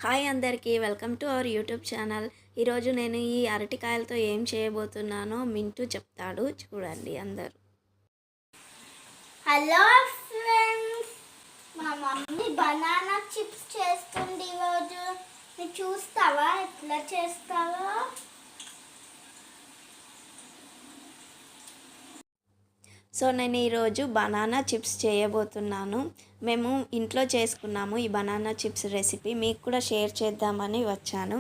Hi అందరికీ, welcome to our YouTube channel. ఈరోజు నేను ఈ అరటికాయలతో ఏం చేయబోతున్నానో మింటూ చెప్తాడు, చూడండి అందరు. హలో ఫ్రెండ్స్, మా మమ్మీ బనానా చిప్స్ చేస్తుంది ఈరోజు. నువ్వు చూస్తావా ఎట్లా చేస్తావో? సో నేను ఈరోజు బనానా చిప్స్ చేయబోతున్నాను. మేము ఇంట్లో చేసుకున్నాము ఈ బనానా చిప్స్ రెసిపీ, మీకు కూడా షేర్ చేద్దామని వచ్చాను.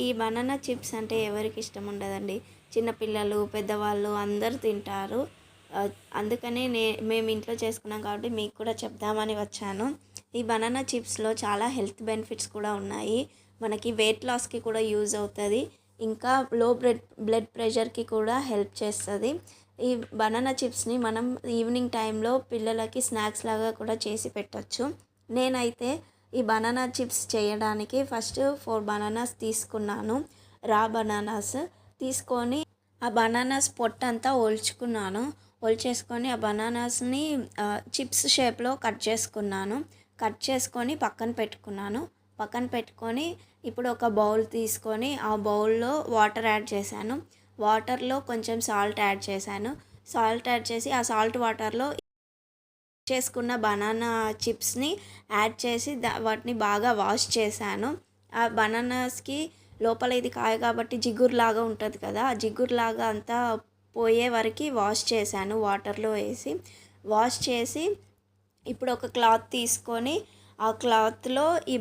ఈ బనానా చిప్స్ అంటే ఎవరికి ఇష్టం ఉండదండి, చిన్నపిల్లలు పెద్దవాళ్ళు అందరూ తింటారు. అందుకనే మేము ఇంట్లో చేసుకున్నాం కాబట్టి మీకు కూడా చెప్దామని వచ్చాను. ఈ బనానా చిప్స్లో చాలా హెల్త్ బెనిఫిట్స్ కూడా ఉన్నాయి. మనకి వెయిట్ లాస్కి కూడా యూజ్ అవుతుంది, ఇంకా లో బ్లడ్ ప్రెషర్కి కూడా హెల్ప్ చేస్తుంది. ఈ బనానా చిప్స్ని మనం ఈవినింగ్ టైంలో పిల్లలకి స్నాక్స్ లాగా కూడా చేసి పెట్టచ్చు. నేనైతే ఈ బనానా చిప్స్ చేయడానికి ఫస్ట్ 4 బనానాస్ తీసుకున్నాను. రా బనానాస్ తీసుకొని ఆ బనానాస్ పొట్టంతా ఒల్చేసుకొని ఆ బనానాస్ని చిప్స్ షేప్లో కట్ చేసుకొని పక్కన పెట్టుకొని ఇప్పుడు ఒక బౌల్ తీసుకొని ఆ బౌల్లో వాటర్ యాడ్ చేశాను. వాటర్లో కొంచెం సాల్ట్ యాడ్ చేసి ఆ సాల్ట్ వాటర్లో చేసుకున్న బనానా చిప్స్ని యాడ్ చేసి వాటిని బాగా వాష్ చేశాను. ఆ బనానాస్కి లోపల ఇది కాయ కాబట్టి జిగురులాగా ఉంటుంది కదా, ఆ జిగురులాగా అంతా పోయే వరకు వాష్ చేశాను వాటర్లో వేసి. వాష్ చేసి ఇప్పుడు ఒక క్లాత్ తీసుకొని ఆ క్లాత్లో ఈ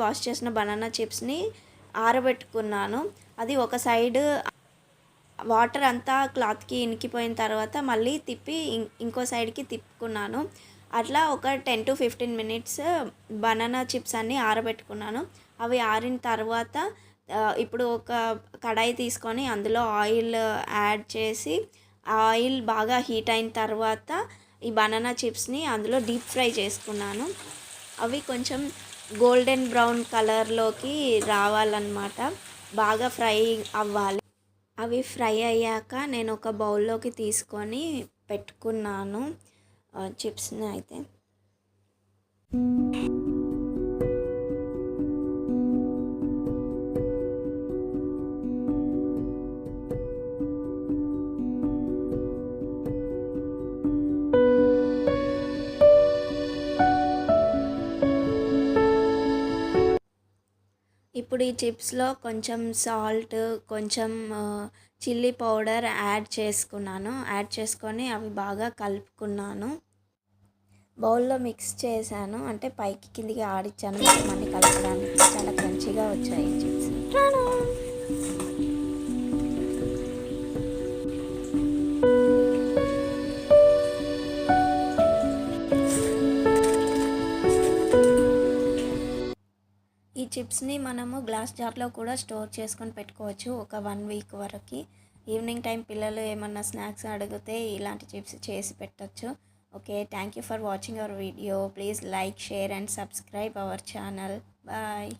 వాష్ చేసిన బనానా చిప్స్ని ఆరబెట్టుకున్నాను. అది ఒక సైడ్ వాటర్ అంతా క్లాత్కి ఇనికిపోయిన తర్వాత మళ్ళీ తిప్పి ఇంకో సైడ్కి తిప్పుకున్నాను. అట్లా ఒక 10 to 15 minutes బనానా చిప్స్ అన్నీ ఆరబెట్టుకున్నాను. అవి ఆరిన తర్వాత ఇప్పుడు ఒక కడాయి తీసుకొని అందులో ఆయిల్ యాడ్ చేసి ఆయిల్ బాగా హీట్ అయిన తర్వాత ఈ బనానా చిప్స్ని అందులో డీప్ ఫ్రై చేసుకున్నాను. అవి కొంచెం గోల్డెన్ బ్రౌన్ కలర్లోకి రావాలన్నమాట, బాగా ఫ్రై అవ్వాలి. అవి ఫ్రై అయ్యాక నేను ఒక బౌల్లోకి తీసుకొని పెట్టుకున్నాను చిప్స్ని. అయితే ఇప్పుడు ఈ చిప్స్లో కొంచెం సాల్ట్, కొంచెం చిల్లీ పౌడర్ యాడ్ చేసుకొని అవి బాగా కలుపుకున్నాను. బౌల్లో మిక్స్ చేశాను, అంటే పైకి కిందికి ఆడిచ్చాను మళ్ళీ కలపడానికి. చాలా క్రంచీగా వచ్చాయి చిప్స్. ఈ చిప్స్ని మనము గ్లాస్ జార్లో కూడా స్టోర్ చేసుకొని పెట్టుకోవచ్చు ఒక 1 week వరకు. ఈవినింగ్ టైం పిల్లలు ఏమన్నా స్నాక్స్ అడిగితే ఇలాంటి చిప్స్ చేసి పెట్టచ్చు. Okay, thank you for watching our video. Please like, share and subscribe our channel. Bye.